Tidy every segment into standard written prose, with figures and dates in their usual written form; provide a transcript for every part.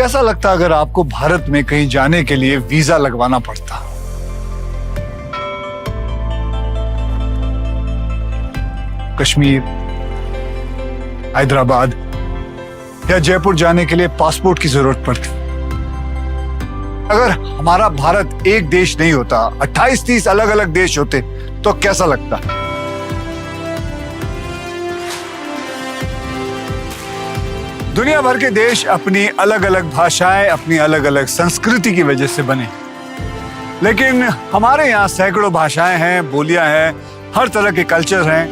कैसा लगता अगर आपको भारत में कहीं जाने के लिए वीजा लगवाना पड़ता? कश्मीर, हैदराबाद या जयपुर जाने के लिए पासपोर्ट की जरूरत पड़ती। अगर हमारा भारत एक देश नहीं होता, 28-30 अलग अलग देश होते तो कैसा लगता? दुनिया भर के देश अपनी अलग अलग भाषाएं, अपनी अलग अलग संस्कृति की वजह से बने, लेकिन हमारे यहाँ सैकड़ों भाषाएं हैं, बोलियां हैं, हर तरह के कल्चर हैं।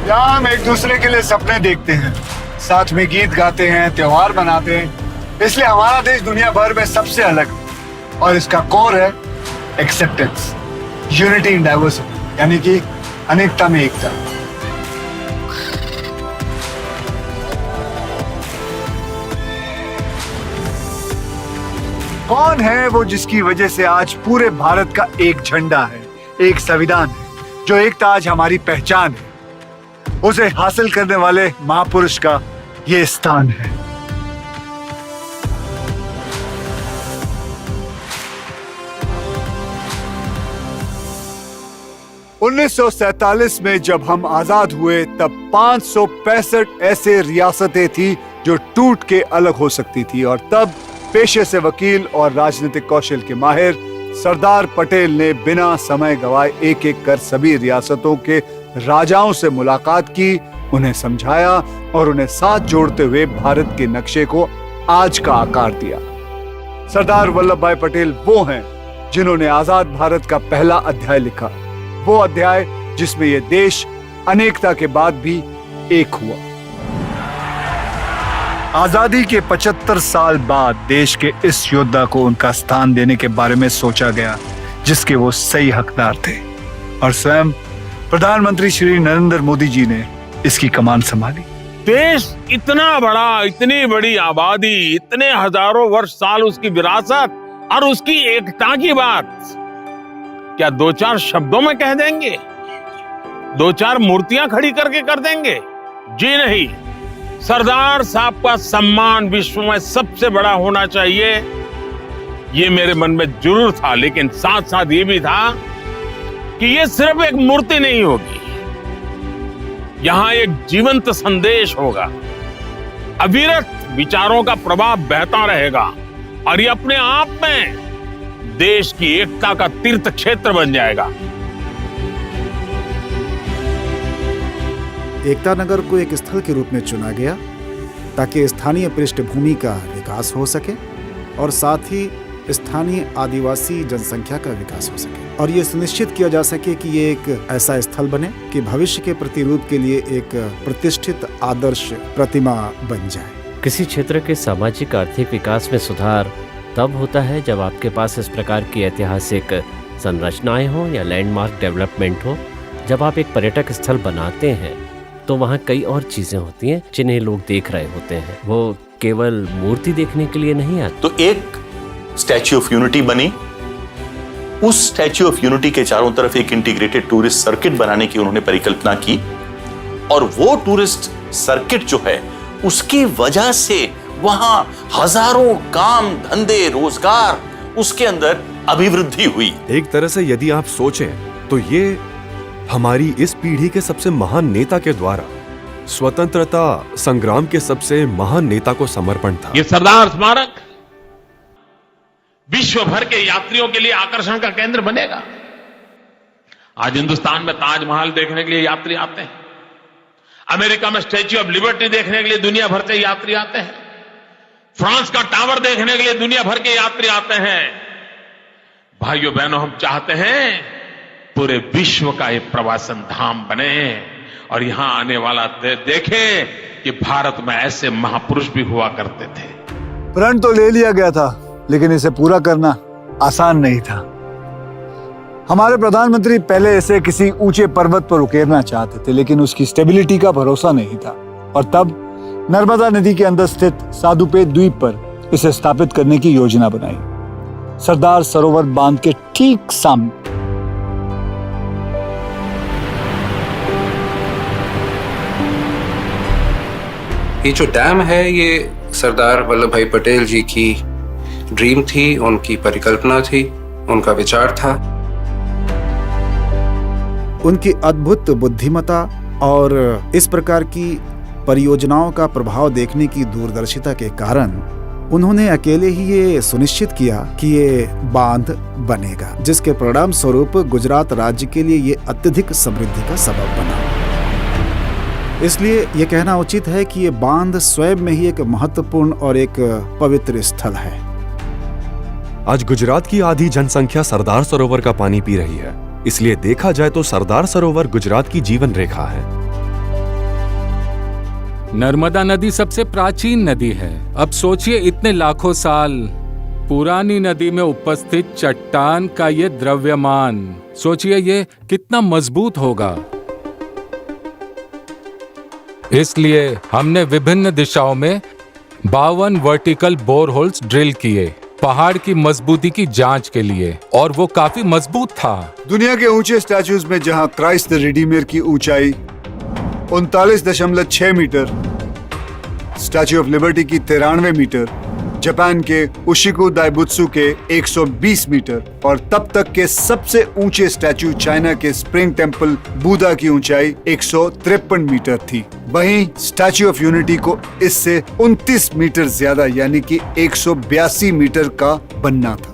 यहाँ हम एक दूसरे के लिए सपने देखते हैं, साथ में गीत गाते हैं, त्योहार मनाते हैं। इसलिए हमारा देश दुनिया भर में सबसे अलग है और इसका कोर है एक्सेप्टेंस, यूनिटी इन डाइवर्सिटी, यानी कि अनेकता में एकता। कौन है वो जिसकी वजह से आज पूरे भारत का एक झंडा है, एक संविधान है, जो एकता आज हमारी पहचान है? उसे हासिल करने वाले महापुरुष का ये स्थान है। (1947) में जब हम आजाद हुए तब 565 ऐसे रियासतें थी जो टूट के अलग हो सकती थी, और तब पेशे से वकील और राजनीतिक कौशल के माहिर सरदार पटेल ने बिना समय गवाए एक एक कर सभी रियासतों के राजाओं से मुलाकात की, उन्हें समझाया और उन्हें साथ जोड़ते हुए भारत के नक्शे को आज का आकार दिया। सरदार वल्लभ भाई पटेल वो हैं जिन्होंने आजाद भारत का पहला अध्याय लिखा, वो अध्याय जिसमें यह देश अनेकता के बाद भी एक हुआ। आजादी के 75 साल बाद देश के इस योद्धा को उनका स्थान देने के बारे में सोचा गया जिसके वो सही हकदार थे, और स्वयं प्रधानमंत्री श्री नरेंद्र मोदी जी ने इसकी कमान संभाली। देश इतना बड़ा, इतनी बड़ी आबादी, इतने हजारों वर्ष साल उसकी विरासत और उसकी एकता की बात क्या 2-4 शब्दों में कह देंगे? 2-4 मूर्तियां खड़ी करके कर देंगे? जी नहीं। सरदार साहब का सम्मान विश्व में सबसे बड़ा होना चाहिए, ये मेरे मन में जरूर था, लेकिन साथ साथ ये भी था कि ये सिर्फ एक मूर्ति नहीं होगी, यहां एक जीवंत संदेश होगा, अविरत विचारों का प्रवाह बहता रहेगा और ये अपने आप में देश की एकता का तीर्थ क्षेत्र बन जाएगा। एकता नगर को एक स्थल के रूप में चुना गया ताकि स्थानीय पृष्ठभूमि का विकास हो सके और साथ ही स्थानीय आदिवासी जनसंख्या का विकास हो सके, और ये सुनिश्चित किया जा सके कि ये एक ऐसा स्थल बने कि भविष्य के प्रतिरूप के लिए एक प्रतिष्ठित आदर्श प्रतिमा बन जाए। किसी क्षेत्र के सामाजिक आर्थिक विकास में सुधार तब होता है जब आपके पास इस प्रकार की ऐतिहासिक संरचनाएं हो या लैंडमार्क डेवलपमेंट हो। जब आप एक पर्यटक स्थल बनाते हैं तो वहाँ कई और चीजें होती हैं जिन्हें लोग देख रहे होते हैं, वो केवल मूर्ति देखने के लिए नहीं आते। तो एक स्टैच्यू ऑफ यूनिटी बनी, उस स्टैच्यू ऑफ यूनिटी के चारों तरफ एक इंटीग्रेटेड टूरिस्ट सर्किट बनाने की उन्होंने परिकल्पना की, और वो टूरिस्ट सर्किट जो है उसकी वजह से वहां हजारों काम धंधे रोजगार उसके अंदर अभिवृद्धि हुई। एक तरह से यदि आप सोचें तो ये हमारी इस पीढ़ी के सबसे महान नेता के द्वारा स्वतंत्रता संग्राम के सबसे महान नेता को समर्पण था। ये सरदार स्मारक विश्व भर के यात्रियों के लिए आकर्षण का केंद्र बनेगा। आज हिंदुस्तान में ताजमहल देखने के लिए यात्री आते हैं, अमेरिका में स्टैच्यू ऑफ लिबर्टी देखने के लिए दुनिया भर से यात्री आते हैं, फ्रांस का टावर देखने के लिए दुनिया भर के यात्री आते हैं। भाइयों बहनों, हम चाहते हैं पूरे विश्व का ये प्रवासन धाम बने और यहां आने वाला देखे कि भारत में ऐसे महापुरुष भी हुआ करते थे। प्रण तो ले लिया गया था, लेकिन इसे पूरा करना आसान नहीं था। हमारे प्रधानमंत्री पहले इसे किसी ऊंचे पर्वत पर उकेरना चाहते थे, लेकिन उसकी स्टेबिलिटी का भरोसा नहीं था, और तब नर्मदा नदी के अंदर स्थित साधुपे द्वीप पर इसे स्थापित करने की योजना बनाई, सरदार सरोवर बांध के ठीक सामने। ये जो डैम है ये सरदार वल्लभ भाई पटेल जी की ड्रीम थी, उनकी परिकल्पना थी, उनका विचार था। उनकी अद्भुत बुद्धिमत्ता और इस प्रकार की परियोजनाओं का प्रभाव देखने की दूरदर्शिता के कारण उन्होंने अकेले ही ये सुनिश्चित किया कि ये बांध बनेगा, जिसके परिणाम स्वरूप गुजरात राज्य के लिए ये अत्यधिक समृद्धि का सबब बना। इसलिए ये कहना उचित है कि ये बांध स्वयं में ही एक महत्वपूर्ण और एक पवित्र स्थल है। आज गुजरात की आधी जनसंख्या सरदार सरोवर का पानी पी रही है, इसलिए देखा जाए तो सरदार सरोवर गुजरात की जीवन रेखा है। नर्मदा नदी सबसे प्राचीन नदी है। अब सोचिए, इतने लाखों साल पुरानी नदी में उपस्थित चट्टान का ये द्रव्यमान, सोचिए ये कितना मजबूत होगा। इसलिए हमने विभिन्न दिशाओं में 52 वर्टिकल बोरहोल्स ड्रिल किए पहाड़ की मजबूती की जांच के लिए, और वो काफी मजबूत था। दुनिया के ऊंचे स्टैचूज में जहां क्राइस्ट द रिडीमर की ऊंचाई 39.6 मीटर, स्टैच्यू ऑफ लिबर्टी की 93 मीटर, जापान के उशिकु दाइबुत्सु के 120 मीटर और तब तक के सबसे ऊंचे स्टैच्यू चाइना के स्प्रिंग टेम्पल बुद्धा की ऊंचाई 153 मीटर थी। वहीं स्टैच्यू ऑफ यूनिटी को इससे 29 मीटर ज्यादा यानी कि 182 मीटर का बनना था।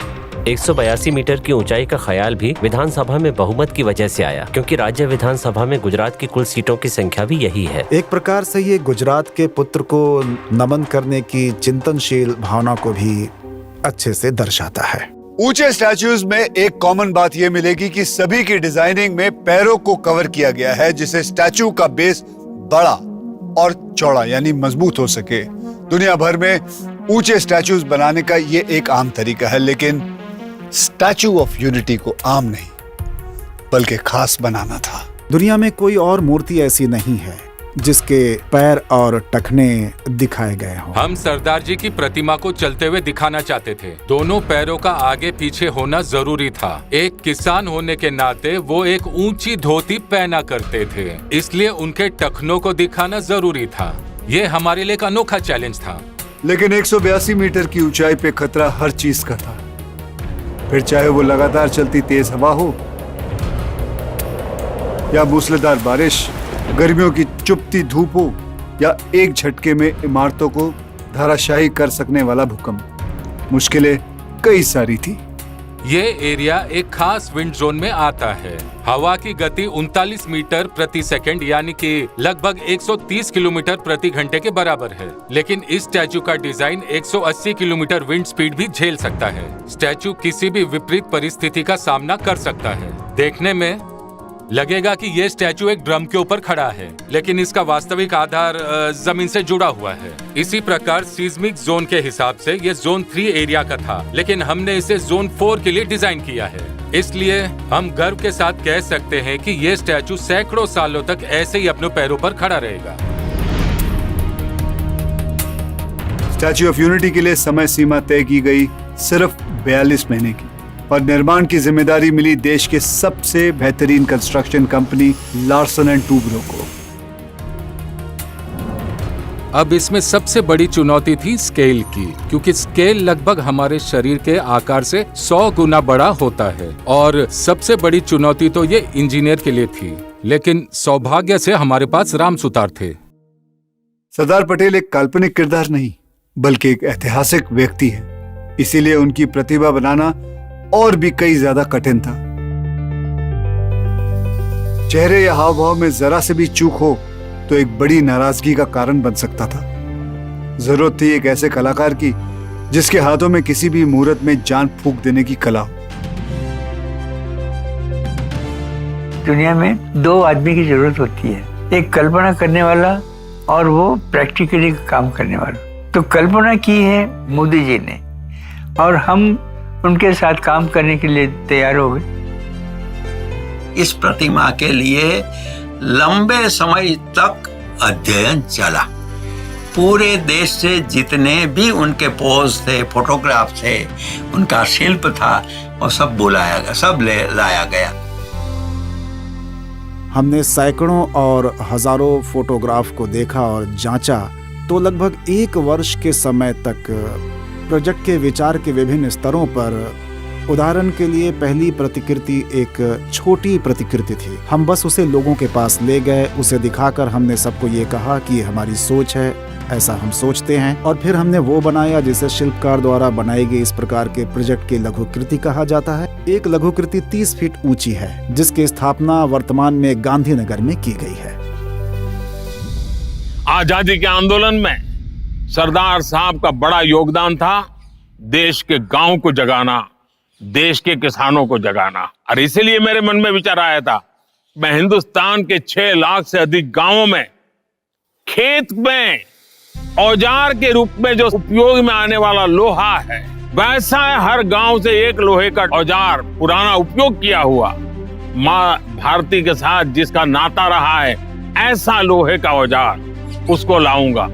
182 मीटर की ऊंचाई का ख्याल भी विधानसभा में बहुमत की वजह से आया, क्योंकि राज्य विधानसभा में गुजरात की कुल सीटों की संख्या भी यही है। एक प्रकार से ये गुजरात के पुत्र को नमन करने की चिंतनशील भावना को भी अच्छे से दर्शाता है। ऊंचे स्टैच्यूज में एक कॉमन बात यह मिलेगी कि सभी की डिजाइनिंग में पैरों को कवर किया गया है, जिससे स्टैच्यू का बेस बड़ा और चौड़ा यानी मजबूत हो सके। दुनिया भर में ऊंचे स्टैच्यूज बनाने का ये एक आम तरीका है, लेकिन स्टैच्यू ऑफ यूनिटी को आम नहीं बल्कि खास बनाना था। दुनिया में कोई और मूर्ति ऐसी नहीं है जिसके पैर और टखने दिखाए गए हों। हम सरदार जी की प्रतिमा को चलते हुए दिखाना चाहते थे। दोनों पैरों का आगे पीछे होना जरूरी था। एक किसान होने के नाते वो एक ऊंची धोती पहना करते थे, इसलिए उनके टखनों को दिखाना जरूरी था। ये हमारे लिए एक अनोखा चैलेंज था। लेकिन 182 मीटर की ऊंचाई पे खतरा हर चीज का था, फिर चाहे वो लगातार चलती तेज हवा हो या मूसलाधार बारिश, गर्मियों की चुभती धूप हो या एक झटके में इमारतों को धराशायी कर सकने वाला भूकंप। मुश्किलें कई सारी थी। ये एरिया एक खास विंड जोन में आता है। हवा की गति 39 मीटर प्रति सेकंड यानी कि लगभग 130 किलोमीटर प्रति घंटे के बराबर है। लेकिन इस स्टैचू का डिजाइन 180 किलोमीटर विंड स्पीड भी झेल सकता है। स्टैचू किसी भी विपरीत परिस्थिति का सामना कर सकता है। देखने में लगेगा कि ये स्टैचू एक ड्रम के ऊपर खड़ा है, लेकिन इसका वास्तविक आधार जमीन से जुड़ा हुआ है। इसी प्रकार सीस्मिक जोन के हिसाब से ये जोन 3 एरिया का था, लेकिन हमने इसे जोन 4 के लिए डिजाइन किया है। इसलिए हम गर्व के साथ कह सकते हैं कि ये स्टैचू सैकड़ों सालों तक ऐसे ही अपने पैरों पर खड़ा रहेगा। स्टैच्यू ऑफ यूनिटी के लिए समय सीमा तय की गई सिर्फ 42 महीने की, और निर्माण की जिम्मेदारी मिली देश के सबसे बेहतरीन construction company Larsen and Toubro को। अब इसमें सबसे बड़ी चुनौती थी स्केल की, क्योंकि स्केल लगभग हमारे शरीर के आकार से 100 गुना बड़ा होता है। और सबसे बड़ी चुनौती तो ये इंजीनियर के लिए थी, लेकिन सौभाग्य से हमारे पास राम सुतार थे। सरदार पटेल एक काल्पनिक किरदार नहीं बल्कि एक ऐतिहासिक व्यक्ति है, इसीलिए उनकी प्रतिभा बनाना और भी कई ज्यादा कठिन था। चेहरे या हाव भाव में जरा से भी चूक हो तो एक बड़ी नाराजगी का कारण बन सकता था। जरूरत थी एक ऐसे कलाकार की जिसके हाथों में किसी भी मुहूर्त में जान फूंक देने की कला हो। दुनिया में 2 आदमी की जरूरत होती है, एक कल्पना करने वाला और वो प्रैक्टिकली काम करने वाला। तो कल्पना की है मोदी जी ने और हम उनके साथ काम करने के लिए तैयार हो गए। इस प्रतिमा के लिए लंबे समय तक अध्ययन चला। पूरे देश से जितने भी उनके पोज थे, फोटोग्राफ थे, उनका शिल्प था, वो सब बुलाया गया, सब लाया गया। हमने सैकड़ों और हजारों फोटोग्राफ को देखा और जांचा तो लगभग 1 वर्ष के समय तक प्रोजेक्ट के विचार के विभिन्न स्तरों पर, उदाहरण के लिए पहली प्रतिकृति एक छोटी प्रतिकृति थी। हम बस उसे लोगों के पास ले गए, उसे दिखाकर हमने सबको ये कहा कि ये हमारी सोच है, ऐसा हम सोचते हैं, और फिर हमने वो बनाया जिसे शिल्पकार द्वारा बनाई गई इस प्रकार के प्रोजेक्ट की लघुकृति कहा जाता है। एक लघुकृति 30 फीट ऊंची है, जिसकी स्थापना वर्तमान में गांधीनगर में की गई है। आजादी के आंदोलन में सरदार साहब का बड़ा योगदान था देश के गांव को जगाना, देश के किसानों को जगाना। और इसीलिए मेरे मन में विचार आया था, मैं हिंदुस्तान के 6 लाख से अधिक गांवों में खेत में औजार के रूप में जो उपयोग में आने वाला लोहा है, वैसा हर गांव से एक लोहे का औजार पुराना उपयोग किया हुआ, माँ भारती के साथ जिसका नाता रहा है, ऐसा लोहे का औजार उसको लाऊंगा,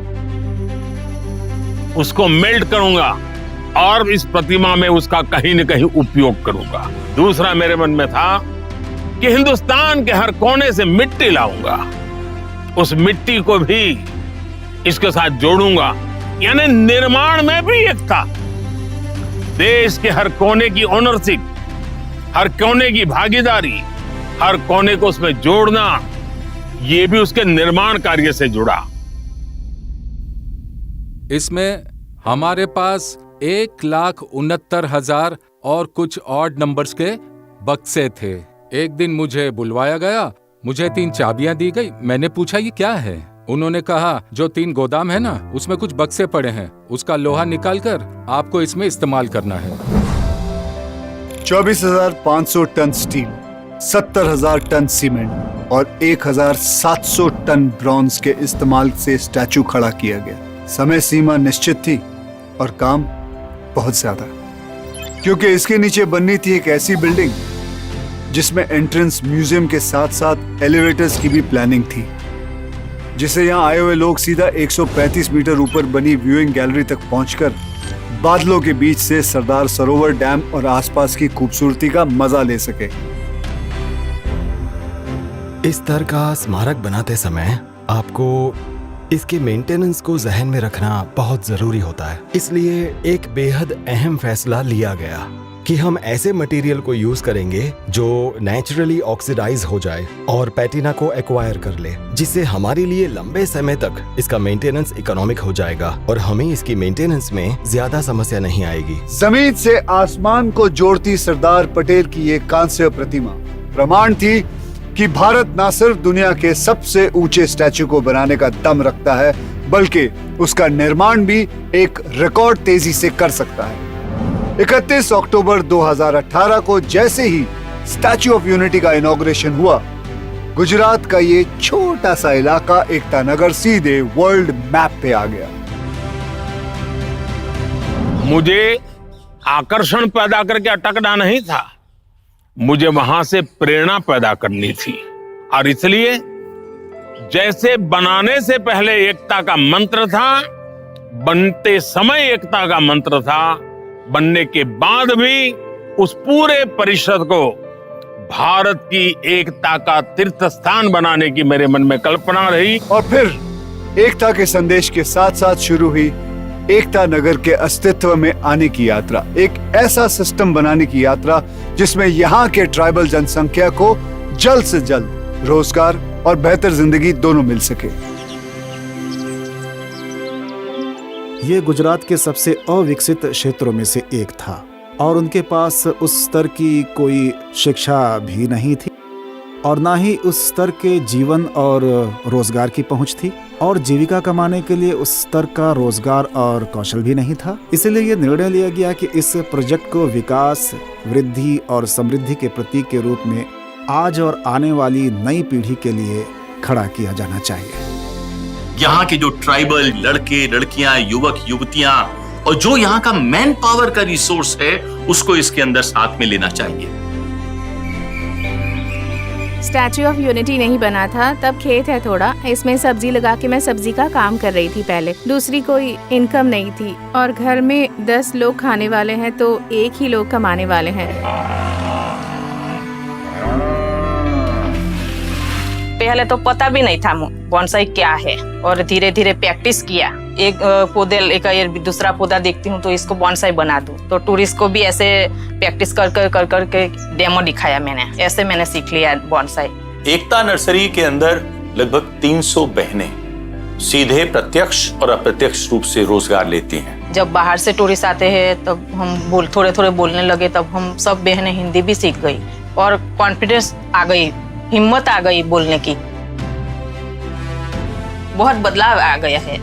उसको मेल्ट करूंगा और इस प्रतिमा में उसका कहीं न कहीं उपयोग करूंगा। दूसरा मेरे मन में था कि हिंदुस्तान के हर कोने से मिट्टी लाऊंगा, उस मिट्टी को भी इसके साथ जोड़ूंगा, यानी निर्माण में भी एकता, देश के हर कोने की ओनरशिप, हर कोने की भागीदारी, हर कोने को उसमें जोड़ना, ये भी उसके निर्माण कार्य से जुड़ा। इसमें हमारे पास 1,69,000 और कुछ ऑड नंबर्स के बक्से थे। एक दिन मुझे बुलवाया गया, मुझे 3 चाबियां दी गई। मैंने पूछा ये क्या है? उन्होंने कहा जो 3 गोदाम है ना, उसमें कुछ बक्से पड़े हैं, उसका लोहा निकालकर आपको इसमें इस्तेमाल करना है। 24,500 टन स्टील, 70,000 टन सीमेंट और 1,700 टन ब्रॉन्ज के इस्तेमाल से स्टैचू खड़ा किया गया। समय सीमा निश्चित थी और काम बहुत ज्यादा, क्योंकि इसके नीचे बननी थी एक ऐसी बिल्डिंग जिसमें एंट्रेंस म्यूजियम के साथ साथ एलिवेटर्स की भी प्लानिंग थी, जिसे यहाँ आए हुए लोग सीधा 135 मीटर ऊपर बनी व्यूइंग गैलरी तक पहुंचकर बादलों के बीच से सरदार सरोवर डैम और आसपास की खूबसूरती का मजा ले सके। इस तरह का स्मारक बनाते समय आपको इसके मेंटेनेंस को जहन में रखना बहुत जरूरी होता है। इसलिए एक बेहद अहम फैसला लिया गया कि हम ऐसे मटेरियल को यूज करेंगे जो नेचुरली ऑक्सीडाइज हो जाए और पैटिना को एक्वायर कर ले, जिससे हमारे लिए लंबे समय तक इसका मेंटेनेंस इकोनॉमिक हो जाएगा और हमें इसकी मेंटेनेंस में ज्यादा समस्या नहीं आएगी। जमीन से आसमान को जोड़ती सरदार पटेल की ये कांस्य प्रतिमा प्रमाण थी कि भारत न सिर्फ दुनिया के सबसे ऊंचे स्टैचू को बनाने का दम रखता है, बल्कि उसका निर्माण भी एक रिकॉर्ड तेजी से कर सकता है। 31 अक्टूबर 2018 को जैसे ही स्टैचू ऑफ यूनिटी का इनॉग्रेशन हुआ, गुजरात का ये छोटा सा इलाका एकता नगर सीधे वर्ल्ड मैप पे आ गया। मुझे आकर्षण पैदा करके अटकना नहीं था, मुझे वहां से प्रेरणा पैदा करनी थी। और इसलिए जैसे बनाने से पहले एकता का मंत्र था, बनते समय एकता का मंत्र था, बनने के बाद भी उस पूरे परिषद को भारत की एकता का तीर्थ स्थान बनाने की मेरे मन में कल्पना रही। और फिर एकता के संदेश के साथ साथ शुरू हुई एकता नगर के अस्तित्व में आने की यात्रा, एक ऐसा सिस्टम बनाने की यात्रा जिसमें यहाँ के ट्राइबल जनसंख्या को जल्द से जल्द रोजगार और बेहतर जिंदगी दोनों मिल सके। ये गुजरात के सबसे अविकसित क्षेत्रों में से एक था और उनके पास उस स्तर की कोई शिक्षा भी नहीं थी और ना ही उस स्तर के जीवन और रोजगार की पहुंच थी और जीविका कमाने के लिए उस स्तर का रोजगार और कौशल भी नहीं था। इसलिए ये निर्णय लिया गया कि इस प्रोजेक्ट को विकास, वृद्धि और समृद्धि के प्रतीक के रूप में आज और आने वाली नई पीढ़ी के लिए खड़ा किया जाना चाहिए। यहाँ के जो ट्राइबल लड़के लड़कियां, युवक युवतियां और जो यहाँ का मैन पावर का रिसोर्स है, उसको इसके अंदर साथ में लेना चाहिए। स्टैच्यू ऑफ यूनिटी नहीं बना था, तब खेत है थोड़ा, इसमें सब्जी लगा के मैं सब्जी का काम कर रही थी पहले। दूसरी कोई इनकम नहीं थी और घर में 10 लोग खाने वाले हैं तो 1 ही लोग कमाने वाले हैं। पहले तो पता भी नहीं था बोनसाई क्या है और धीरे धीरे प्रैक्टिस किया एक पौधे लेकर दूसरा पौधा देखती हूँ तो इसको बॉन्साई बना दूँ। तो टूरिस्ट को भी ऐसे प्रैक्टिस कर के डेमो दिखाया मैंने, ऐसे मैंने सीख लिया बॉन्साई। एकता नर्सरी के अंदर लगभग 300 बहनें सीधे प्रत्यक्ष और अप्रत्यक्ष रूप से रोजगार लेती हैं। जब बाहर से टूरिस्ट आते हैं तब हम थोड़े बोलने लगे, तब हम सब बहनें हिंदी भी सीख गई और कॉन्फिडेंस आ गई, हिम्मत आ गई बोलने की। बहुत बदलाव आ गया है।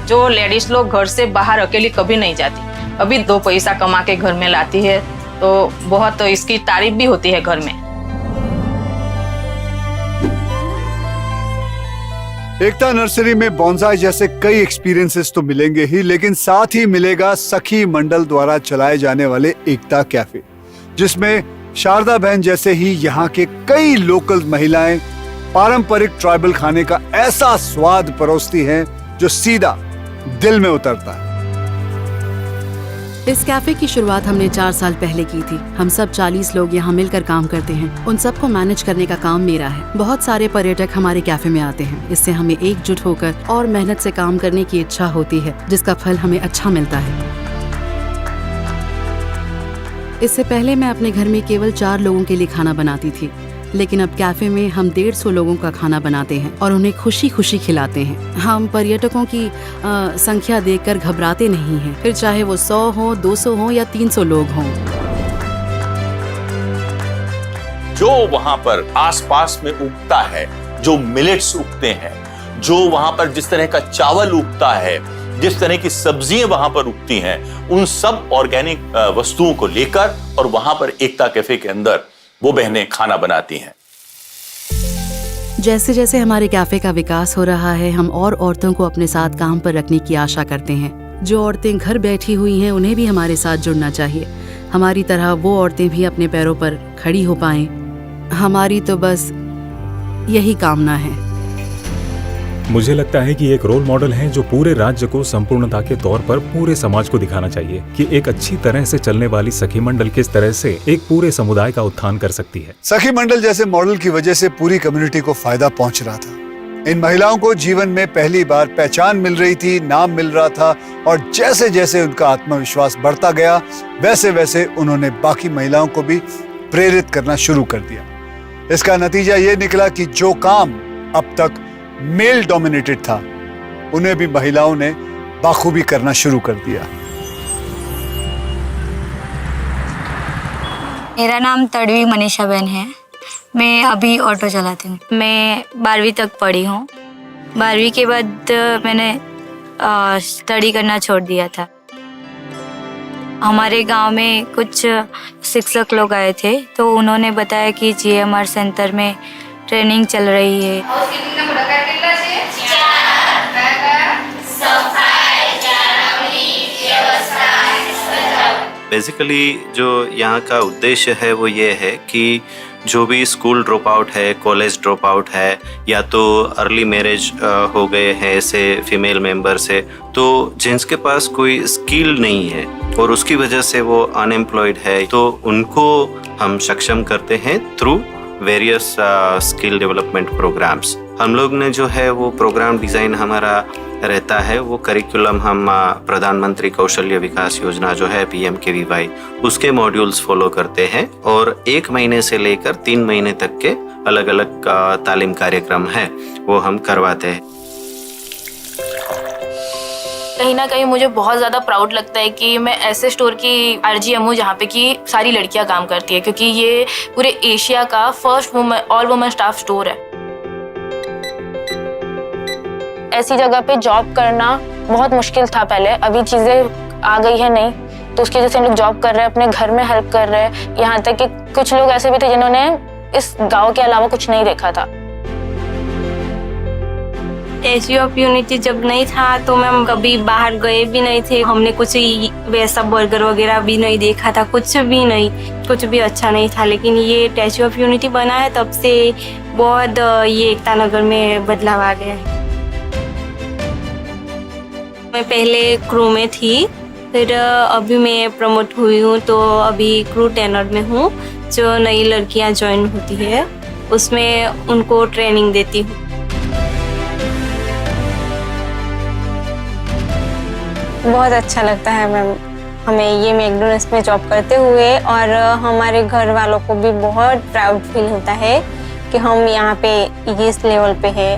जो लेडीज लोग घर से बाहर अकेली कभी नहीं जाती, अभी 2 पैसा कमा के घर में लाती है, तो बहुत इसकी तारीफ भी होती है घर में। एकता नर्सरी में बॉन्साई जैसे कई एक्सपीरियंसेस तो मिलेंगे ही, लेकिन साथ ही मिलेगा सखी मंडल द्वारा चलाए जाने वाले एकता कैफे, जिसमें शारदा बहन जैसे ही यहाँ के कई लोकल महिलाएं पारंपरिक ट्राइबल खाने का ऐसा स्वाद परोसती हैं जो सीधा दिल में उतरता है। इस कैफे की शुरुआत हमने 4 साल पहले की थी। हम सब 40 लोग यहाँ मिलकर काम करते हैं। उन सबको मैनेज करने का काम मेरा है। बहुत सारे पर्यटक हमारे कैफे में आते हैं। इससे हमें एकजुट होकर और मेहनत से काम करने की इच्छा होती है, जिसका फल हमें अच्छा मिलता है। इससे पहले मैं अपने घर में केवल 4 लोगों के लिए खाना बनाती थी, लेकिन अब कैफे में हम 150 लोगों का खाना बनाते हैं और उन्हें खुशी खुशी खिलाते हैं। हम पर्यटकों की संख्या देखकर घबराते नहीं हैं, फिर चाहे वो 100 हो, 200 हो या 300 लोग हों। जो वहां पर आसपास में उगता है, जो मिलेट्स उगते हैं, जो वहां पर जिस तरह का चावल उगता है, जिस तरह की सब्जियां वहां पर उगती हैं, उन सब ऑर्गेनिक वस्तुओं को लेकर और वहां पर एकता कैफे के अंदर वो बहनें खाना बनाती हैं। जैसे जैसे हमारे कैफे का विकास हो रहा है, हम और औरतों को अपने साथ काम पर रखने की आशा करते हैं। जो औरतें घर बैठी हुई हैं, उन्हें भी हमारे साथ जुड़ना चाहिए। हमारी तरह वो औरतें भी अपने पैरों पर खड़ी हो पाएं। हमारी तो बस यही कामना है। मुझे लगता है कि एक रोल मॉडल है जो पूरे राज्य को संपूर्णता के तौर पर पूरे समाज को दिखाना चाहिए कि एक अच्छी तरह से चलने वाली सखी मंडल किस तरह से एक पूरे समुदाय का उत्थान कर सकती है। सखी मंडल जैसे मॉडल की वजह से पूरी कम्युनिटी को फायदा पहुंच रहा था। इन महिलाओं को जीवन में पहली बार पहचान मिल रही थी, नाम मिल रहा था, और जैसे जैसे उनका आत्मविश्वास बढ़ता गया, वैसे वैसे उन्होंने बाकी महिलाओं को भी प्रेरित करना शुरू कर दिया। इसका नतीजा ये निकला कि जो काम अब तक मेल डोमिनेटेड था, उन्हें भी महिलाओं ने बाखूबी करना शुरू कर दिया। मेरा नाम तड़वी मनीषा बहन है। मैं अभी ऑटो चलाती हूँ। मैं 12वीं तक पढ़ी हूँ। 12वीं के बाद मैंने स्टडी करना छोड़ दिया था। हमारे गांव में कुछ शिक्षक लोग आए थे, तो उन्होंने बताया कि GMR सेंटर में ट्रेनिंग चल रही है। बेसिकली जो यहाँ का उद्देश्य है वो ये है कि जो भी स्कूल ड्रॉप आउट है, कॉलेज ड्रॉप आउट है, या तो अर्ली मैरिज हो गए हैं ऐसे फीमेल मेंबर से, तो जिनके पास कोई स्किल नहीं है और उसकी वजह से वो अनएम्प्लॉयड है, तो उनको हम सक्षम करते हैं through various skill development programmes. हम लोग ने जो है वो प्रोग्राम डिज़ाइन हमारा रहता है, वो करिकुलम हम प्रधानमंत्री कौशल्य विकास योजना जो है PMKVY, उसके मॉड्यूल्स फॉलो करते हैं और 1 महीने से लेकर 3 महीने तक के अलग अलग तालीम कार्यक्रम है वो हम करवाते हैं। कहीं ना कहीं मुझे बहुत ज़्यादा प्राउड लगता है कि मैं ऐसे स्टोर की RGM हूँ जहाँ पे कि सारी लड़कियाँ काम करती है, क्योंकि ये पूरे एशिया का first all women staff store है। ऐसी जगह पे जॉब करना बहुत मुश्किल था पहले, अभी चीज़ें आ गई है नहीं, तो उसकी वजह से हम लोग जॉब कर रहे हैं, अपने घर में हेल्प कर रहे हैं। यहाँ तक कि कुछ लोग ऐसे भी थे जिन्होंने इस गाँव के अलावा कुछ नहीं देखा था। स्टैच्यू ऑफ यूनिटी जब नहीं था तो मैम कभी बाहर गए भी नहीं थे, हमने कुछ वैसा बर्गर वगैरह भी नहीं देखा था, कुछ भी नहीं, कुछ भी अच्छा नहीं था। लेकिन ये स्टैच्यू ऑफ यूनिटी बना है तब से बहुत ये एकता नगर में बदलाव आ गया है। मैं पहले क्रू में थी, फिर अभी मैं प्रमोट हुई हूँ तो अभी क्रू टेनर में हूँ। जो नई लड़कियाँ ज्वाइन होती है उसमें उनको ट्रेनिंग देती हूँ। बहुत अच्छा लगता है मैम हमें ये मैकडोनल्ड्स में जॉब करते हुए, और हमारे घर वालों को भी बहुत प्राउड फील होता है कि हम यहाँ पे इस लेवल पे है।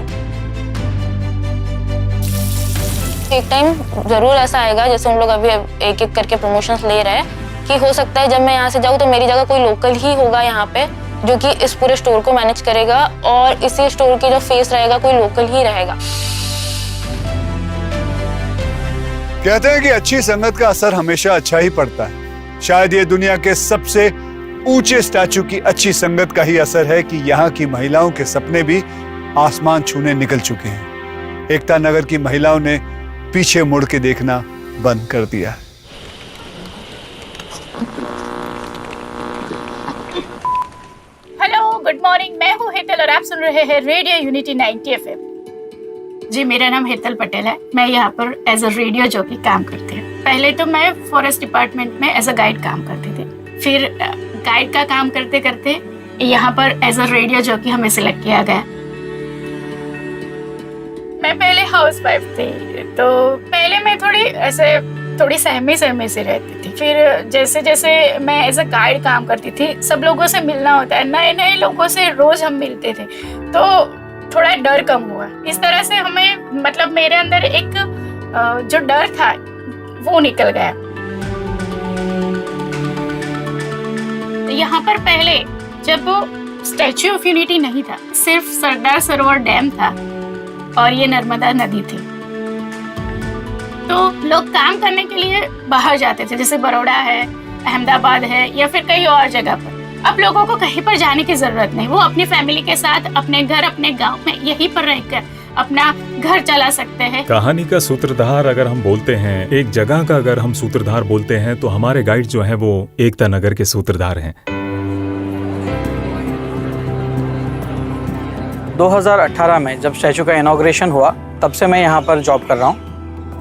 एक टाइम जरूर ऐसा आएगा, जैसे हम लोग अभी एक एक करके प्रमोशंस ले रहे हैं, कि हो सकता है जब मैं यहाँ से जाऊँ तो मेरी जगह कोई लोकल ही होगा यहाँ पे जो कि इस पूरे स्टोर को मैनेज करेगा, और इसी स्टोर की जो फेस रहेगा कोई लोकल ही रहेगा। कहते हैं कि अच्छी संगत का असर हमेशा अच्छा ही पड़ता है। शायद ये दुनिया के सबसे ऊंचे स्टैचू की अच्छी संगत का ही असर है कि यहाँ की महिलाओं के सपने भी आसमान छूने निकल चुके हैं। एकता नगर की महिलाओं ने पीछे मुड़ के देखना बंद कर दिया है। Hello, good morning. मैं हूँ हेतल और आप सुन रहे हैं रेडियो यूनिटी 90 FM। जी, मेरा नाम हेतल पटेल है। मैं यहाँ पर एज अ रेडियो जॉकी काम करती हूँ। पहले तो मैं फॉरेस्ट डिपार्टमेंट में एज अ गाइड काम करती थी, फिर गाइड का काम करते करते यहाँ पर एज अ रेडियो जॉकी हमें सिलेक्ट किया गया। मैं पहले हाउसवाइफ थी, तो पहले मैं थोड़ी सहमी से रहती थी। फिर जैसे जैसे मैं एज अ गाइड काम करती थी, सब लोगों से मिलना होता है, नए नए लोगों से रोज हम मिलते थे, तो थोड़ा डर कम हुआ। इस तरह से हमें मतलब मेरे अंदर एक जो डर था वो निकल गया। तो यहाँ पर पहले जब स्टैच्यू ऑफ यूनिटी नहीं था, सिर्फ सरदार सरोवर डैम था और ये नर्मदा नदी थी, तो लोग काम करने के लिए बाहर जाते थे, जैसे बड़ौदा है, अहमदाबाद है या फिर कहीं और जगह पर। अब लोगों को कहीं पर जाने की जरूरत नहीं, वो अपनी फैमिली के साथ अपने घर, अपने गांव में यहीं पर रहकर अपना घर चला सकते हैं। कहानी का सूत्रधार अगर हम बोलते हैं, एक जगह का अगर हम सूत्रधार बोलते हैं, तो हमारे गाइड जो हैं वो एकता नगर के सूत्रधार हैं। 2018 में जब स्टैचू का इनॉग्रेशन हुआ, तब से मैं यहाँ पर जॉब कर रहा हूँ,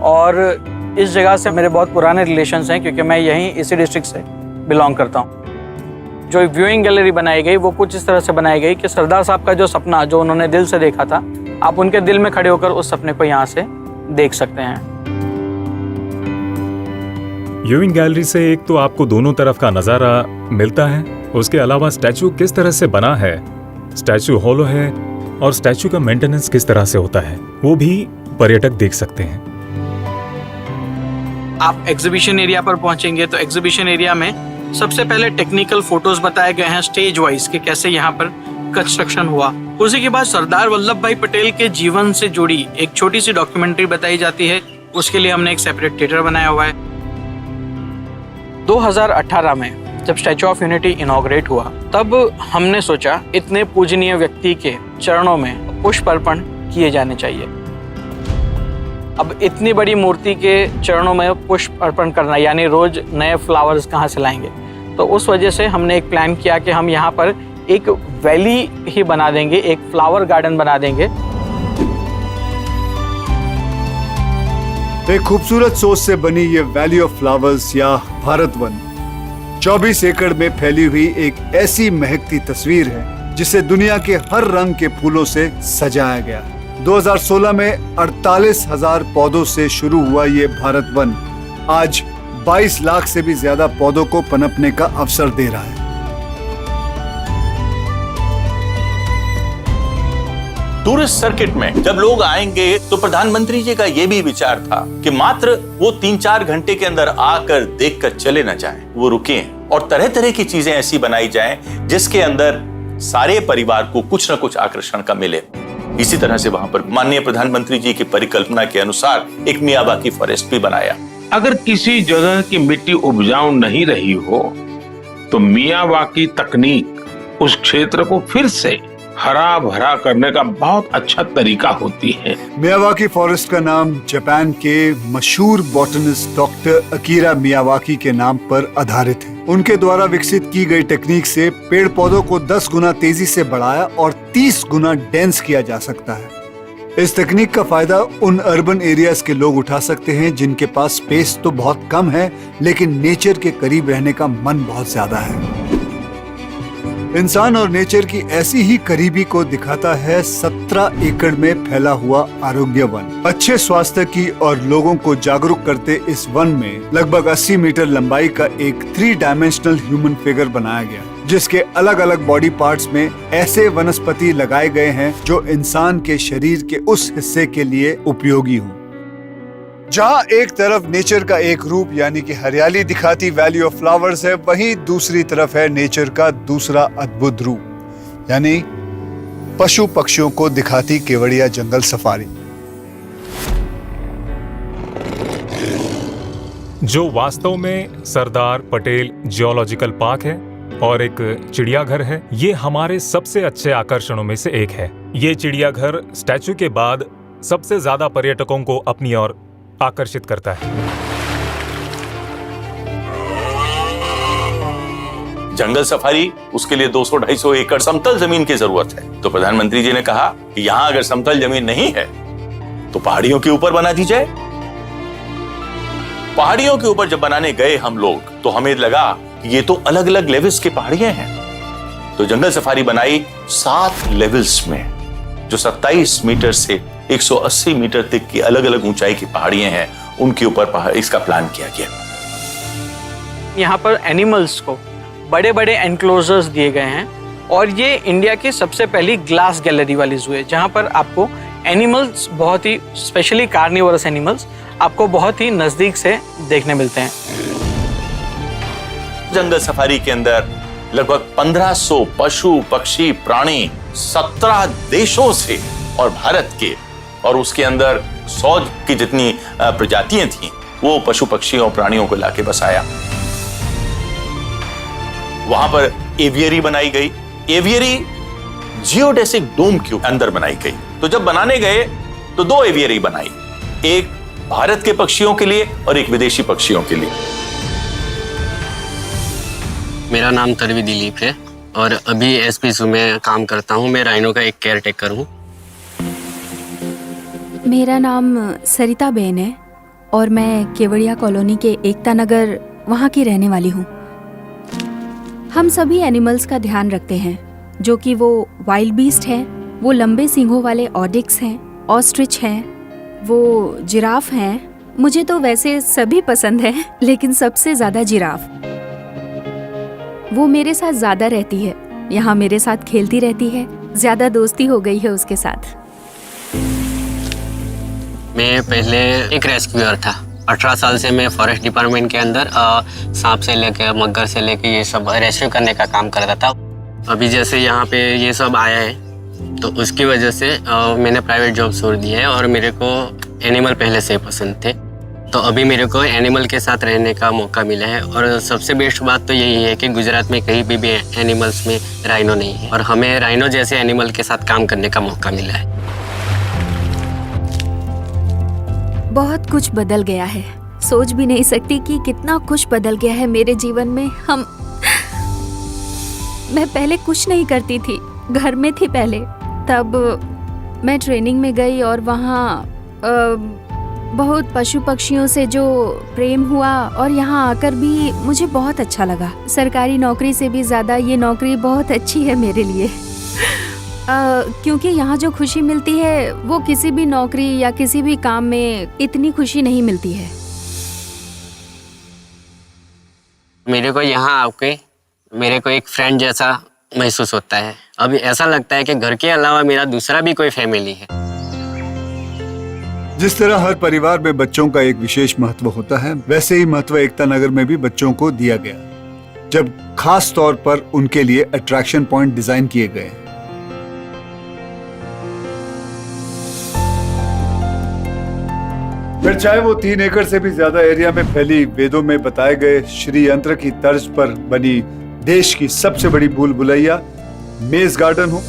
और इस जगह से मेरे बहुत पुराने रिलेशंस हैं, क्योंकि मैं यहीं इसी डिस्ट्रिक्ट से बिलोंग करता हूँ। जो व्यूइंग गैलरी बनाई गई वो कुछ इस तरह से बनाई गई कि सरदार साहब का जो सपना जो उन्होंने दिल से देखा था, आप उनके दिल में खड़े होकर उस सपने को यहाँ से देख सकते हैं। व्यूइंग गैलरी से एक तो आपको दोनों तरफ का नज़ारा मिलता है, उसके अलावा स्टैचू किस तरह से बना है, स्टैचू हॉलो है, और स्टैचू का मेंटेनेंस किस तरह से होता है, वो भी पर्यटक देख सकते हैं। आप एग्जीबिशन एरिया पर पहुंचेंगे तो एग्जीबिशन एरिया में सबसे पहले टेक्निकल फोटोज बताए गए हैं स्टेज वाइज कि कैसे यहाँ पर कंस्ट्रक्शन हुआ। उसी के बाद सरदार वल्लभ भाई पटेल के जीवन से जुड़ी एक छोटी सी डॉक्यूमेंट्री बताई जाती है, उसके लिए हमने एक सेपरेट थिएटर बनाया हुआ है। 2018 में जब स्टैचू ऑफ यूनिटी इनॉग्रेट हुआ, तब हमने सोचा इतने पूजनीय व्यक्ति के चरणों में पुष्प अर्पण किए जाने चाहिए। अब इतनी बड़ी मूर्ति के चरणों में पुष्प अर्पण करना यानी रोज नए फ्लावर्स कहाँ से लाएंगे, तो उस वजह से हमने एक प्लान किया कि हम यहाँ पर एक वैली ही बना देंगे, एक फ्लावर गार्डन बना देंगे। एक खूबसूरत सोच से बनी ये वैली ऑफ फ्लावर्स या भारत वन 24 एकड़ में फैली हुई एक ऐसी महकती तस्वीर है जिसे दुनिया के हर रंग के फूलों से सजाया गया। 2016 में 48,000 पौधों से शुरू हुआ ये भारत वन आज 22 लाख से भी ज्यादा पौधों को पनपने का अवसर दे रहा है। टूरिस्ट सर्किट में जब लोग आएंगे तो प्रधानमंत्री जी का यह भी विचार था कि मात्र वो 3-4 घंटे के अंदर आकर देखकर चले न जाएं, वो रुकें और तरह तरह की चीजें ऐसी बनाई जाएं जिसके अंदर सारे परिवार को कुछ न कुछ आकर्षण का मिले। इसी तरह से वहां पर माननीय प्रधानमंत्री जी की परिकल्पना के अनुसार एक मियावाकी फॉरेस्ट भी बनाया। अगर किसी जगह की मिट्टी उपजाऊ नहीं रही हो तो मियावाकी तकनीक उस क्षेत्र को फिर से हरा भरा करने का बहुत अच्छा तरीका होती है। मियावाकी फॉरेस्ट का नाम जापान के मशहूर बॉटनिस्ट डॉक्टर अकीरा मियावाकी के नाम पर आधारित है। उनके द्वारा विकसित की गई टेक्निक से पेड़ पौधों को 10 गुना तेजी से बढ़ाया और 30 गुना डेंस किया जा सकता है। इस तकनीक का फायदा उन अर्बन एरियाज के लोग उठा सकते हैं जिनके पास स्पेस तो बहुत कम है लेकिन नेचर के करीब रहने का मन बहुत ज्यादा है। इंसान और नेचर की ऐसी ही करीबी को दिखाता है 17 एकड़ में फैला हुआ आरोग्य वन। अच्छे स्वास्थ्य की और लोगों को जागरूक करते इस वन में लगभग 80 मीटर लंबाई का एक 3 डायमेंशनल ह्यूमन फिगर बनाया गया, जिसके अलग अलग बॉडी पार्ट्स में ऐसे वनस्पति लगाए गए हैं जो इंसान के शरीर के उस हिस्से के लिए उपयोगी हों। जहाँ एक तरफ नेचर का एक रूप यानी कि हरियाली दिखाती वैली ऑफ फ्लावर्स है, वहीं दूसरी तरफ है नेचर का दूसरा अद्भुत रूप यानी पशु पक्षियों को दिखाती केवड़िया जंगल सफारी, जो वास्तव में सरदार पटेल जियोलॉजिकल पार्क है और एक चिड़ियाघर है। ये हमारे सबसे अच्छे आकर्षणों में से एक है। ये चिड़ियाघर स्टैचू के बाद सबसे ज्यादा पर्यटकों को अपनी ओर आकर्षित करता है। जंगल सफारी, उसके लिए 200-250 एकड़ समतल जमीन की जरूरत है। तो प्रधानमंत्री जी ने कहा कि यहां अगर समतल जमीन नहीं है तो पहाड़ियों के ऊपर बना दी जाए। पहाड़ियों के ऊपर जब बनाने गए हम लोग तो हमें लगा कि ये तो अलग अलग लेवल्स की पहाड़ियां हैं। तो जंगल सफारी बनाई 7 लेवल्स में, जो 27 मीटर से 180 मीटर तक की अलग अलग ऊंचाई की पहाड़ियां हैं, उनके ऊपर इसका प्लान किया गया। यहाँ पर एनिमल्स को बड़े बड़े एनक्लोजर्स दिए गए हैं और ये इंडिया की सबसे पहली ग्लास गैलरी वाली जू है, जहाँ पर आपको एनिमल्स बहुत ही स्पेशली कार्निवोरस एनिमल्स आपको बहुत ही नजदीक से देखने मिलते हैं। जंगल सफारी के अंदर लगभग 1500 पशु पक्षी प्राणी 17 देशों से और भारत के, और उसके अंदर 100 की जितनी प्रजातियां थीं, वो पशु पक्षियों और प्राणियों को लाके बसाया। वहां पर एवियरी बनाई गई। एवियरी जियोडेसिक डोम के अंदर बनाई गई। तो जब बनाने गए तो 2 एवियरी बनाई, एक भारत के पक्षियों के लिए और एक विदेशी पक्षियों के लिए। मेरा नाम तरवी दिलीप है और अभी एसपी जू में काम करता हूँ। मैं राइनो का एक केयर टेकर हूँ। मेरा नाम सरिता बेन है और मैं केवड़िया कॉलोनी के एकता नगर वहाँ की रहने वाली हूँ। हम सभी एनिमल्स का ध्यान रखते हैं, जो कि वो वाइल्ड बीस्ट हैं, वो लंबे सींगों वाले ऑडिक्स हैं, ऑस्ट्रिच हैं, वो जिराफ हैं। मुझे तो वैसे सभी पसंद है, लेकिन सबसे ज़्यादा जिराफ। वो मेरे साथ ज़्यादा रहती है, यहाँ मेरे साथ खेलती रहती है, ज़्यादा दोस्ती हो गई है उसके साथ। मैं पहले एक रेस्क्यूअर था। 18 साल से मैं फॉरेस्ट डिपार्टमेंट के अंदर सांप से लेके मगर से लेके ये सब रेस्क्यू करने का काम करता था। अभी जैसे यहाँ पे ये सब आया है तो उसकी वजह से मैंने प्राइवेट जॉब छोड़ दी है और मेरे को एनिमल पहले से पसंद थे। तो अभी मेरे को एनिमल के साथ रहने का मौका मिला है और सबसे बेस्ट बात तो यही है कि गुजरात में कहीं भी एनिमल्स में राइनो नहीं है और हमें राइनो जैसे एनिमल के साथ काम करने का मौका मिला है। बहुत कुछ बदल गया है, सोच भी नहीं सकती कि कितना कुछ बदल गया है मेरे जीवन में। मैं पहले कुछ नहीं करती थी, घर में थी पहले। तब मैं ट्रेनिंग में गई और वहाँ बहुत पशु पक्षियों से जो प्रेम हुआ और यहाँ आकर भी मुझे बहुत अच्छा लगा। सरकारी नौकरी से भी ज़्यादा ये नौकरी बहुत अच्छी है मेरे लिए, क्योंकि यहाँ जो खुशी मिलती है वो किसी भी नौकरी या किसी भी काम में इतनी खुशी नहीं मिलती है। मेरे को यहाँ आके मेरे को एक फ्रेंड जैसा महसूस होता है। अभी ऐसा लगता है कि घर के अलावा मेरा दूसरा भी कोई फैमिली है। जिस तरह हर परिवार में बच्चों का एक विशेष महत्व होता है, वैसे ही महत्व एकता नगर में भी बच्चों को दिया गया, जब खास तौर पर उनके लिए अट्रैक्शन पॉइंट डिजाइन किए गए। फिर चाहे वो 3 एकड़ से भी ज्यादा एरिया में फैली वेदों में बताए गए श्री यंत्र की तर्ज पर बनी देश की सबसे बड़ी भूल भुलैया मेज गार्डन हो,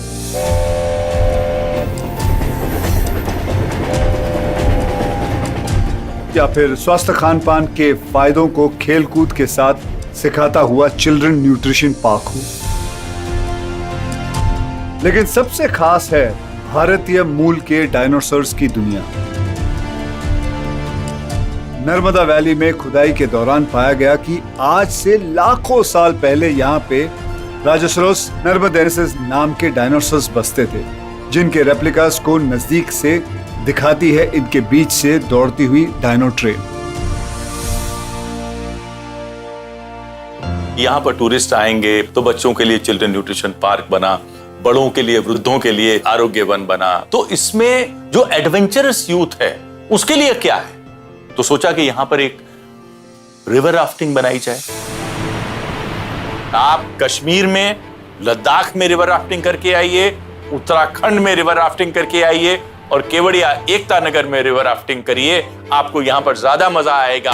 या फिर स्वस्थ खान पान के फायदों को खेल कूद के साथ सिखाता हुआ चिल्ड्रन न्यूट्रिशन पार्क हो, लेकिन सबसे खास है भारतीय मूल के डायनासोर्स की दुनिया। नर्मदा वैली में खुदाई के दौरान पाया गया कि आज से लाखों साल पहले यहाँ पे राजोसोरस नर्मदेनेसिस नाम के डायनासोर्स बसते थे, जिनके रेप्लिकास को नजदीक से दिखाती है इनके बीच से दौड़ती हुई डायनो ट्रेन। यहाँ पर टूरिस्ट आएंगे तो बच्चों के लिए चिल्ड्रन न्यूट्रिशन पार्क बना, बड़ों के लिए, वृद्धों के लिए आरोग्य वन बना। तो इसमें जो एडवेंचरस यूथ है उसके लिए क्या है, तो सोचा कि यहाँ पर एक रिवर राफ्टिंग बनाई जाए। आप कश्मीर में, लद्दाख में रिवर राफ्टिंग करके आइए, उत्तराखंड में रिवर राफ्टिंग करके आइए और केवड़िया एकता नगर में रिवर राफ्टिंग करिए, आपको यहां पर ज्यादा मजा आएगा।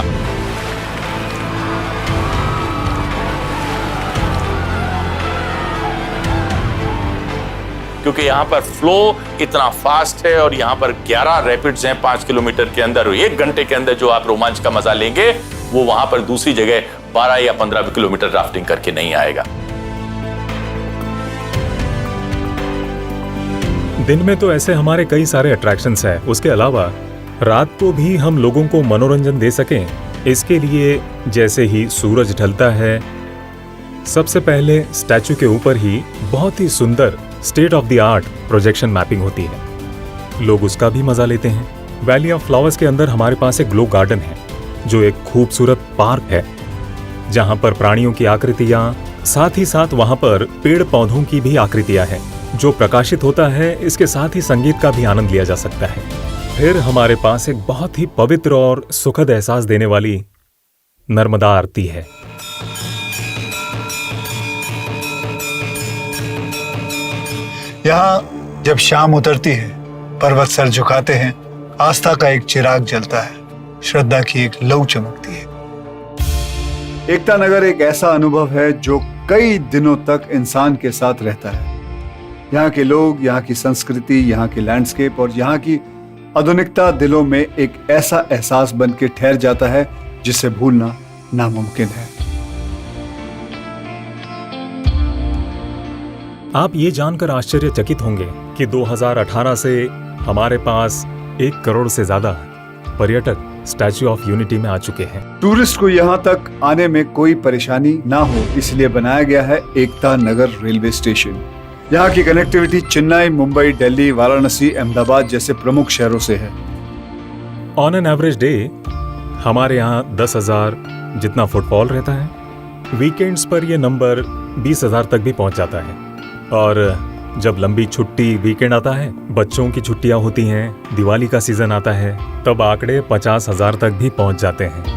क्योंकि यहाँ पर फ्लो इतना फास्ट है और यहाँ पर 11 रैपिड्स हैं 5 किलोमीटर के अंदर, 1 घंटे के अंदर जो आप रोमांच का मजा लेंगे वो वहां पर दूसरी जगह 12 या 15 किलोमीटर राफ्टिंग करके नहीं आएगा। दिन में तो ऐसे हमारे कई सारे अट्रैक्शंस हैं, उसके अलावा रात को भी हम लोगों को मनोरंजन दे सकें, इसके लिए जैसे ही सूरज ढलता है, सबसे पहले स्टैचू के ऊपर ही बहुत ही सुंदर state of the art projection mapping होती है, लोग उसका भी मजा लेते हैं। वैली ऑफ फ्लावर्स के अंदर हमारे पास एक ग्लो गार्डन है, जो एक खूबसूरत पार्क है, जहां पर प्राणियों की आकृतियां, साथ ही साथ वहां पर पेड़ पौधों की भी आकृतियां हैं, जो प्रकाशित होता है। इसके साथ ही संगीत का भी आनंद लिया जा सकता है। फिर हमारे पास एक बहुत ही पवित्र और सुखद एहसास देने वाली नर्मदा आरती है। यहाँ जब शाम उतरती है, पर्वत सर झुकाते हैं, आस्था का एक चिराग जलता है, श्रद्धा की एक लौ चमकती है। एकता नगर एक ऐसा अनुभव है जो कई दिनों तक इंसान के साथ रहता है। यहाँ के लोग, यहाँ की संस्कृति, यहाँ की लैंडस्केप और यहाँ की आधुनिकता दिलों में एक ऐसा एहसास बन के ठहर जाता है जिसे भूलना नामुमकिन है। आप ये जानकर आश्चर्यचकित होंगे कि 2018 से हमारे पास 1 करोड़ से ज्यादा पर्यटक स्टैच्यू ऑफ यूनिटी में आ चुके हैं। टूरिस्ट को यहाँ तक आने में कोई परेशानी ना हो, इसलिए बनाया गया है एकता नगर रेलवे स्टेशन। यहाँ की कनेक्टिविटी चेन्नई, मुंबई, दिल्ली, वाराणसी, अहमदाबाद जैसे प्रमुख शहरों से है। ऑन एन एवरेज डे हमारे यहाँ 10,000 जितना फुटफॉल रहता है। वीकेंड्स पर यह नंबर 20,000 तक भी पहुंच जाता है। और जब लंबी छुट्टी वीकेंड आता है, बच्चों की छुट्टियां होती हैं, दिवाली का सीजन आता है, तब आंकड़े 50,000 तक भी पहुंच जाते हैं।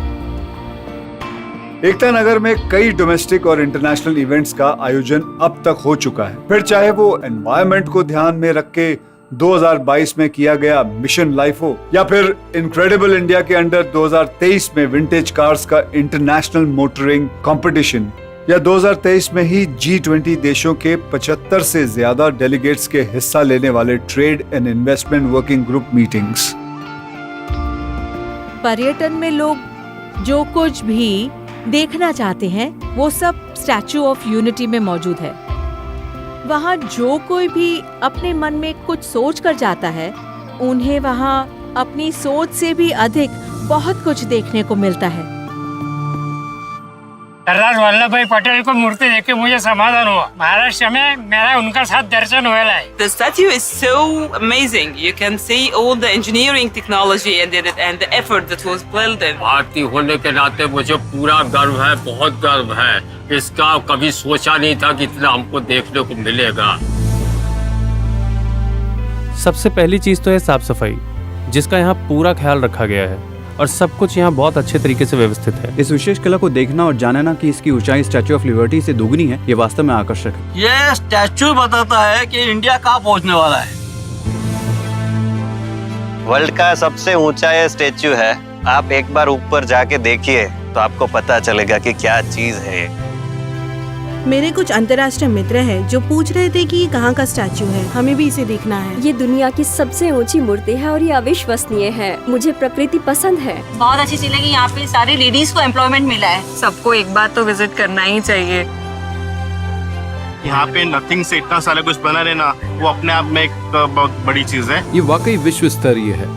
एकता नगर में कई डोमेस्टिक और इंटरनेशनल इवेंट्स का आयोजन अब तक हो चुका है। फिर चाहे वो एनवायरनमेंट को ध्यान में रख के 2022 में किया गया मिशन लाइफ हो, या फिर इनक्रेडिबल इंडिया के अंडर 2023 में विंटेज कार्स का इंटरनेशनल मोटरिंग कंपटीशन, या 2023 में ही G20 देशों के 75 से ज्यादा डेलीगेट्स के हिस्सा लेने वाले trade and investment working group meetings. पर्यटन में लोग जो कुछ भी देखना चाहते हैं वो सब स्टैच्यू ऑफ यूनिटी में मौजूद है। वहाँ जो कोई भी अपने मन में कुछ सोच कर जाता है, उन्हें वहाँ अपनी सोच से भी अधिक बहुत कुछ देखने को मिलता है। सरदार वल्लभ भाई पटेल को मूर्ति देख के मुझे समाधान हुआ। महाराष्ट्र में मेरा उनका साथ दर्शन हुआ है। The statue is so amazing. You can see all the engineering technology and the effort that was built in. भारतीय होने के नाते मुझे पूरा गर्व है, बहुत गर्व है। इसका कभी सोचा नहीं था कि इतना हमको देखने को मिलेगा। सबसे पहली चीज तो है साफ सफाई, जिसका यहाँ पूरा ख्याल रखा गया है और सब कुछ यहाँ बहुत अच्छे तरीके से व्यवस्थित है। इस विशेष कला को देखना और जानना कि इसकी ऊंचाई स्टैच्यू ऑफ लिबर्टी से दोगुनी है, ये वास्तव में आकर्षक है। ये स्टैच्यू बताता है कि इंडिया कहाँ पहुँचने वाला है। वर्ल्ड का सबसे ऊंचा ये स्टैच्यू है। आप एक बार ऊपर जाके देखिए तो आपको पता चलेगा कि क्या चीज है। मेरे कुछ अंतर्राष्ट्रीय मित्र हैं जो पूछ रहे थे कि ये कहाँ का स्टैच्यू है, हमें भी इसे देखना है। ये दुनिया की सबसे ऊंची मूर्ति है और ये अविश्वसनीय है। मुझे प्रकृति पसंद है। बहुत अच्छी चीज है कि यहाँ पे सारी लेडीज को एम्प्लॉयमेंट मिला है। सबको एक बार तो विजिट करना ही चाहिए। यहाँ पे नथिंग से इतना सारा कुछ बना रहना, वो अपने आप में एक बहुत बड़ी चीज है। ये वाकई विश्व स्तरीय है।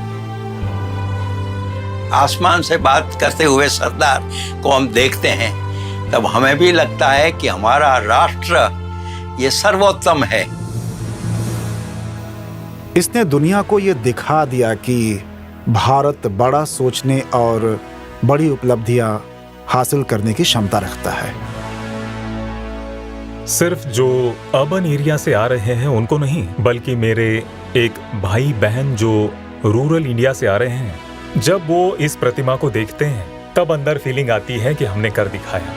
आसमान से बात करते हुए सरदार को हम देखते हैं, तब हमें भी लगता है कि हमारा राष्ट्र ये सर्वोत्तम है। इसने दुनिया को ये दिखा दिया कि भारत बड़ा सोचने और बड़ी उपलब्धियां हासिल करने की क्षमता रखता है। सिर्फ जो अर्बन एरिया से आ रहे हैं उनको नहीं, बल्कि मेरे एक भाई बहन जो रूरल इंडिया से आ रहे हैं, जब वो इस प्रतिमा को देखते हैं तब अंदर फीलिंग आती है कि हमने कर दिखाया।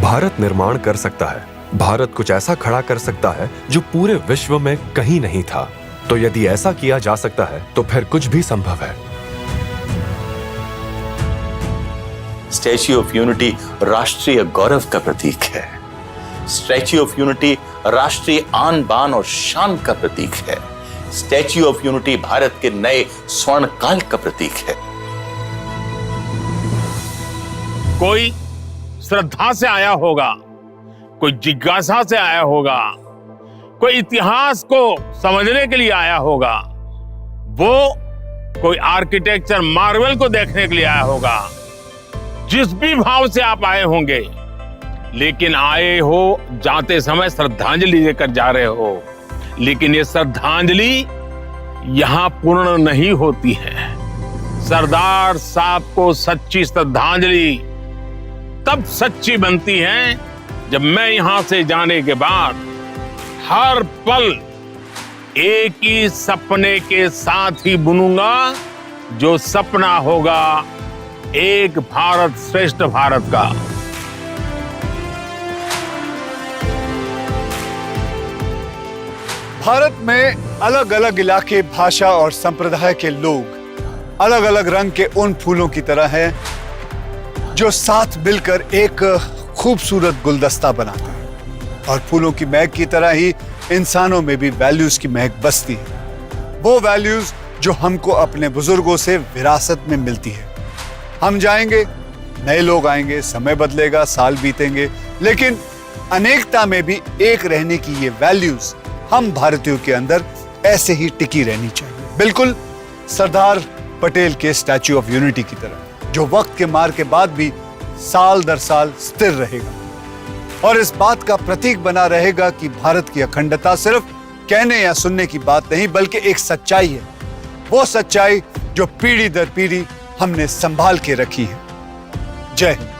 भारत निर्माण कर सकता है, भारत कुछ ऐसा खड़ा कर सकता है जो पूरे विश्व में कहीं नहीं था। तो यदि ऐसा किया जा सकता है तो फिर कुछ भी संभव है। स्टैच्यू ऑफ यूनिटी राष्ट्रीय गौरव का प्रतीक है। स्टैच्यू ऑफ यूनिटी राष्ट्रीय आन बान और शान का प्रतीक है। स्टैच्यू ऑफ यूनिटी भारत के नए स्वर्ण काल का प्रतीक है। कोई श्रद्धा से आया होगा, कोई जिज्ञासा से आया होगा, कोई इतिहास को समझने के लिए आया होगा, वो कोई आर्किटेक्चर मार्वल को देखने के लिए आया होगा। जिस भी भाव से आप आए होंगे, लेकिन आए हो जाते समय श्रद्धांजलि लेकर जा रहे हो। लेकिन ये श्रद्धांजलि यहां पूर्ण नहीं होती है। सरदार साहब को सच्ची श्रद्धांजलि तब सच्ची बनती है जब मैं यहां से जाने के बाद हर पल एक ही सपने के साथ ही बुनूंगा, जो सपना होगा एक भारत श्रेष्ठ भारत का। भारत में अलग अलग इलाके, भाषा और संप्रदाय के लोग अलग अलग रंग के उन फूलों की तरह हैं जो साथ मिलकर एक खूबसूरत गुलदस्ता बनाते हैं। और फूलों की महक की तरह ही इंसानों में भी वैल्यूज की महक बसती है। वो वैल्यूज जो हमको अपने बुजुर्गों से विरासत में मिलती है। हम जाएंगे, नए लोग आएंगे, समय बदलेगा, साल बीतेंगे, लेकिन अनेकता में भी एक रहने की ये वैल्यूज हम भारतीयों के अंदर ऐसे ही टिकी रहनी चाहिए। बिल्कुल सरदार पटेल के स्टैच्यू ऑफ यूनिटी की तरह, जो वक्त के मार के बाद भी साल दर साल स्थिर रहेगा और इस बात का प्रतीक बना रहेगा कि भारत की अखंडता सिर्फ कहने या सुनने की बात नहीं, बल्कि एक सच्चाई है। वो सच्चाई जो पीढ़ी दर पीढ़ी हमने संभाल के रखी है। जय हिंद।